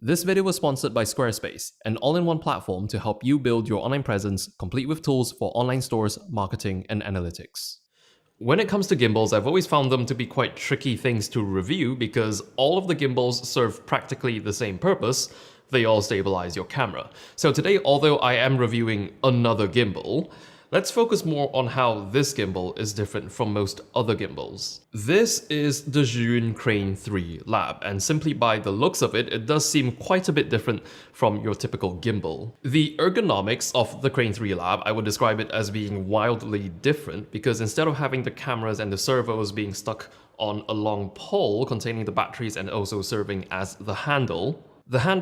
This video was sponsored by Squarespace, an all-in-one platform to help you build your online presence, complete with tools for online stores, marketing, and analytics. When it comes to gimbals, I've always found them to be quite tricky things to review because all of the gimbals serve practically the same purpose. They all stabilize your camera. So today, although I am reviewing another gimbal, let's focus more on how this gimbal is different from most other gimbals. This is the Zhiyun Crane 3 Lab, and simply by the looks of it, it does seem quite a bit different from your typical gimbal. The ergonomics of the Crane 3 Lab, I would describe it as being wildly different because instead of having the cameras and the servos being stuck on a long pole containing the batteries and also serving as the handle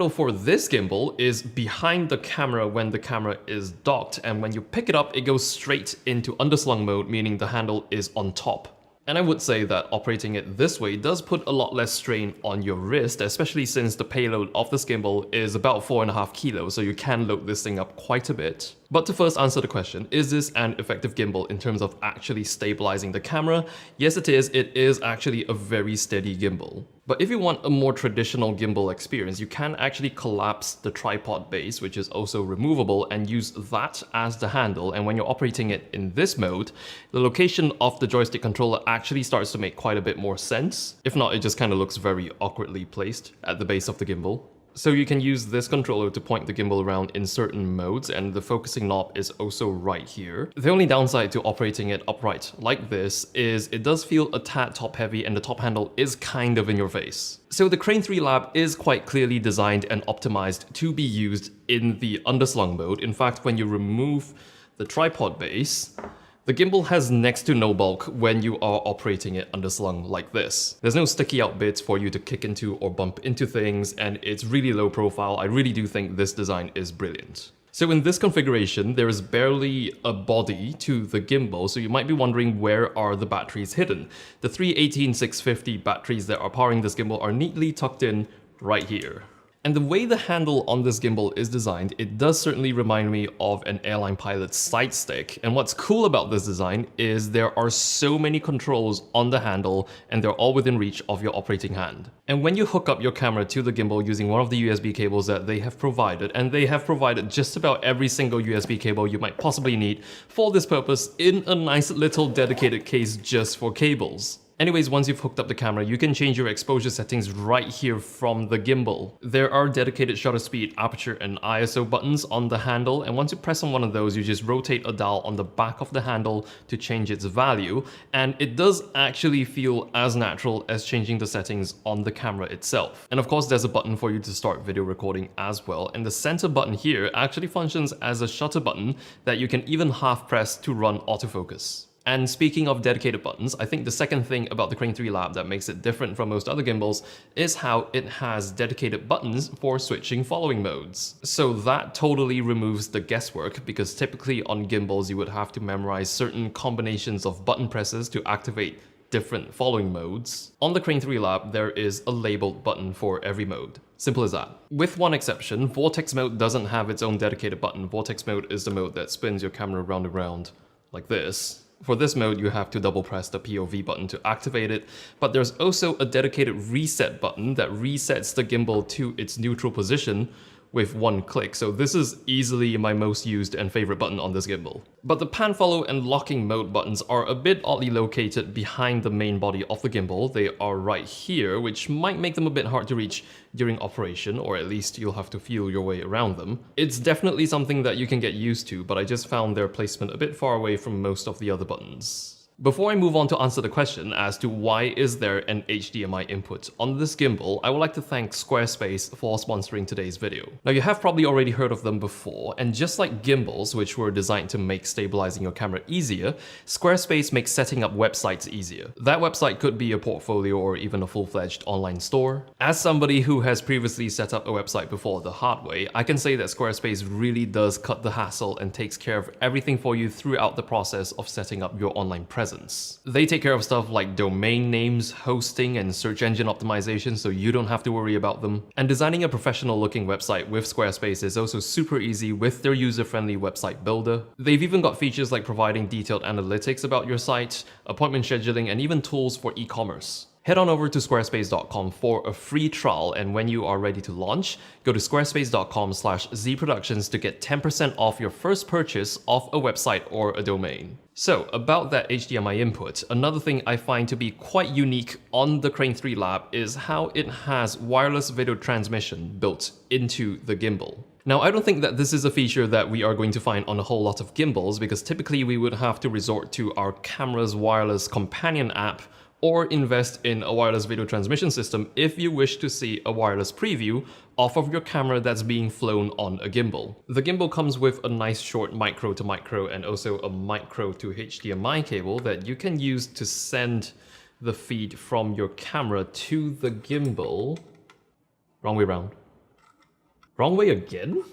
for this gimbal is behind the camera when the camera is docked, and when you pick it up, it goes straight into underslung mode, meaning the handle is on top. And I would say that operating it this way does put a lot less strain on your wrist, especially since the payload of this gimbal is about 4.5 kilos, so you can load this thing up quite a bit. But to first answer the question, is this an effective gimbal in terms of actually stabilizing the camera? Yes, it is. It is actually a very steady gimbal. But if you want a more traditional gimbal experience, you can actually collapse the tripod base, which is also removable, and use that as the handle. And when you're operating it in this mode, the location of the joystick controller actually starts to make quite a bit more sense. If not, it just kind of looks very awkwardly placed at the base of the gimbal. So you can use this controller to point the gimbal around in certain modes, and the focusing knob is also right here. The only downside to operating it upright like this is it does feel a tad top heavy and the top handle is kind of in your face. So the Crane 3 Lab is quite clearly designed and optimized to be used in the underslung mode. In fact, when you remove the tripod base, the gimbal has next to no bulk when you are operating it underslung like this. There's no sticky out bits for you to kick into or bump into things, and it's really low profile. I really do think this design is brilliant. So in this configuration, there is barely a body to the gimbal, so you might be wondering where are the batteries hidden. The three 18650 batteries that are powering this gimbal are neatly tucked in right here. And the way the handle on this gimbal is designed, it does certainly remind me of an airline pilot's sight stick. And what's cool about this design is there are so many controls on the handle and they're all within reach of your operating hand. And when you hook up your camera to the gimbal using one of the USB cables that they have provided, and they have provided just about every single USB cable you might possibly need for this purpose in a nice little dedicated case just for cables. Anyways, once you've hooked up the camera, you can change your exposure settings right here from the gimbal. There are dedicated shutter speed, aperture, and ISO buttons on the handle, and once you press on one of those, you just rotate a dial on the back of the handle to change its value, and it does actually feel as natural as changing the settings on the camera itself. And of course, there's a button for you to start video recording as well, and the center button here actually functions as a shutter button that you can even half press to run autofocus. And speaking of dedicated buttons, I think the second thing about the Crane 3 Lab that makes it different from most other gimbals is how it has dedicated buttons for switching following modes. So that totally removes the guesswork, because typically on gimbals you would have to memorize certain combinations of button presses to activate different following modes. On the Crane 3 Lab, there is a labeled button for every mode. Simple as that. With one exception, Vortex mode doesn't have its own dedicated button. Vortex mode is the mode that spins your camera round and round like this. For this mode, you have to double press the POV button to activate it, but there's also a dedicated reset button that resets the gimbal to its neutral position with one click, so this is easily my most used and favorite button on this gimbal. But the pan follow and locking mode buttons are a bit oddly located behind the main body of the gimbal. They are right here, which might make them a bit hard to reach during operation, or at least you'll have to feel your way around them. It's definitely something that you can get used to, but I just found their placement a bit far away from most of the other buttons. Before I move on to answer the question as to why is there an HDMI input on this gimbal, I would like to thank Squarespace for sponsoring today's video. Now, you have probably already heard of them before, and just like gimbals, which were designed to make stabilizing your camera easier, Squarespace makes setting up websites easier. That website could be a portfolio or even a full-fledged online store. As somebody who has previously set up a website before the hard way, I can say that Squarespace really does cut the hassle and takes care of everything for you throughout the process of setting up your online presence. They take care of stuff like domain names, hosting, and search engine optimization, so you don't have to worry about them. And designing a professional looking website with Squarespace is also super easy with their user-friendly website builder. They've even got features like providing detailed analytics about your site, appointment scheduling, and even tools for e-commerce. Head on over to squarespace.com for a free trial, and when you are ready to launch, go to squarespace.com/zproductions to get 10% off your first purchase of a website or a domain. So, about that HDMI input, another thing I find to be quite unique on the Crane 3 Lab is how it has wireless video transmission built into the gimbal. Now, I don't think that this is a feature that we are going to find on a whole lot of gimbals, because typically we would have to resort to our camera's wireless companion app or invest in a wireless video transmission system if you wish to see a wireless preview off of your camera that's being flown on a gimbal. The gimbal comes with a nice short micro to micro and also a micro to HDMI cable that you can use to send the feed from your camera to the gimbal. Wrong way round. Wrong way again?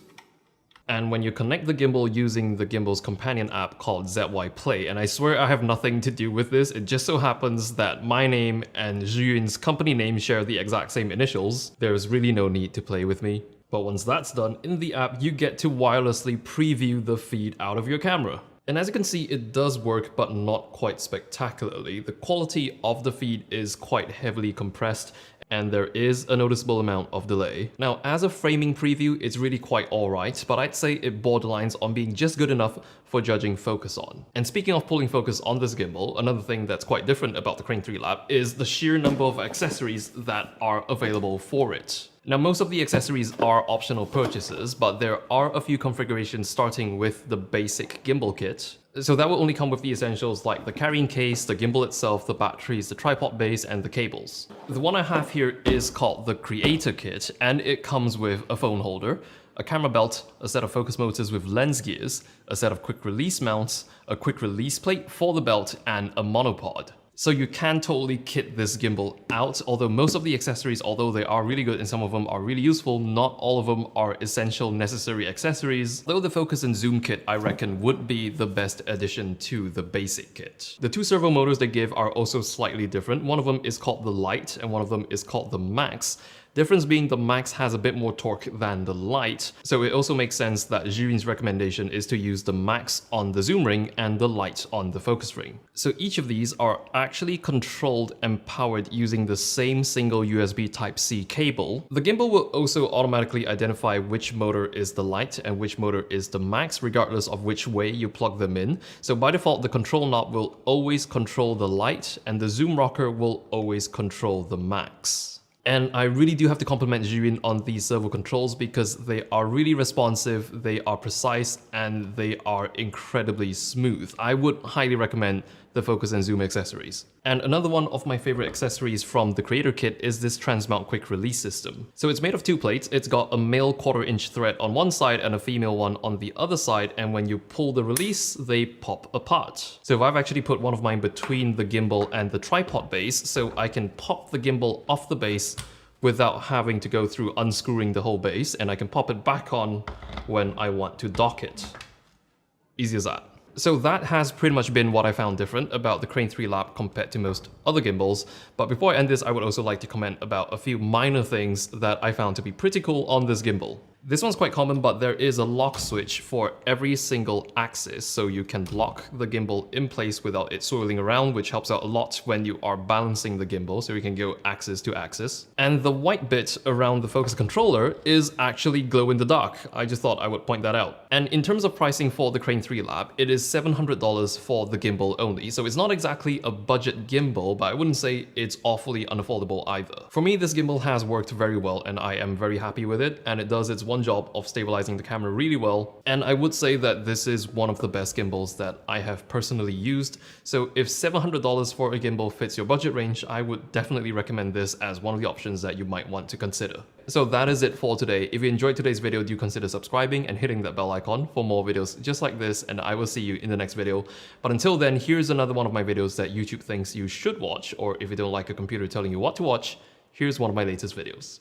And when you connect the gimbal using the gimbal's companion app called ZY Play, and I swear I have nothing to do with this, it just so happens that my name and Zhiyun's company name share the exact same initials. There's really no need to play with me. But once that's done, in the app you get to wirelessly preview the feed out of your camera. And as you can see, it does work, but not quite spectacularly. The quality of the feed is quite heavily compressed, and there is a noticeable amount of delay. Now, as a framing preview, it's really quite alright, but I'd say it borderlines on being just good enough for judging focus on. And speaking of pulling focus on this gimbal, another thing that's quite different about the Crane 3 Lab is the sheer number of accessories that are available for it. Now, most of the accessories are optional purchases, but there are a few configurations starting with the basic gimbal kit. So that will only come with the essentials like the carrying case, the gimbal itself, the batteries, the tripod base, and the cables. The one I have here is called the Creator Kit, and it comes with a phone holder, a camera belt, a set of focus motors with lens gears, a set of quick release mounts, a quick release plate for the belt, and a monopod. So you can totally kit this gimbal out, although most of the accessories, although they are really good and some of them are really useful, not all of them are essential necessary accessories, though the focus and zoom kit I reckon would be the best addition to the basic kit. The two servo motors they give are also slightly different. One of them is called the Lite and one of them is called the Max. Difference being the Max has a bit more torque than the Lite, so it also makes sense that Zhiyun's recommendation is to use the Max on the zoom ring and the Lite on the focus ring. So each of these are actually controlled and powered using the same single USB Type-C cable. The gimbal will also automatically identify which motor is the Lite and which motor is the Max, regardless of which way you plug them in. So by default, the control knob will always control the Lite and the zoom rocker will always control the Max. And I really do have to compliment Zhiyun on these servo controls because they are really responsive, they are precise, and they are incredibly smooth. I would highly recommend the focus and zoom accessories. And another one of my favorite accessories from the Creator Kit is this transmount quick release system. So it's made of two plates. It's got a male 1/4 inch thread on one side and a female one on the other side, and when you pull the release, they pop apart. So I've actually put one of mine between the gimbal and the tripod base, so I can pop the gimbal off the base without having to go through unscrewing the whole base, and I can pop it back on when I want to dock it. Easy as that. So that has pretty much been what I found different about the Crane 3 Lab compared to most other gimbals. But before I end this, I would also like to comment about a few minor things that I found to be pretty cool on this gimbal. This one's quite common, but there is a lock switch for every single axis, so you can lock the gimbal in place without it swirling around, which helps out a lot when you are balancing the gimbal, so you can go axis to axis. And the white bit around the focus controller is actually glow in the dark. I just thought I would point that out. And in terms of pricing for the Crane 3 Lab, it is $700 for the gimbal only, so it's not exactly a budget gimbal, but I wouldn't say it's awfully unaffordable either. For me, this gimbal has worked very well, and I am very happy with it, and it does its one job of stabilizing the camera really well, and I would say that this is one of the best gimbals that I have personally used. So if $700 for a gimbal fits your budget range, I would definitely recommend this as one of the options that you might want to consider. So that is it for today. If you enjoyed today's video, do consider subscribing and hitting that bell icon for more videos just like this, and I will see you in the next video. But until then, here's another one of my videos that YouTube thinks you should watch, or if you don't like a computer telling you what to watch, here's one of my latest videos.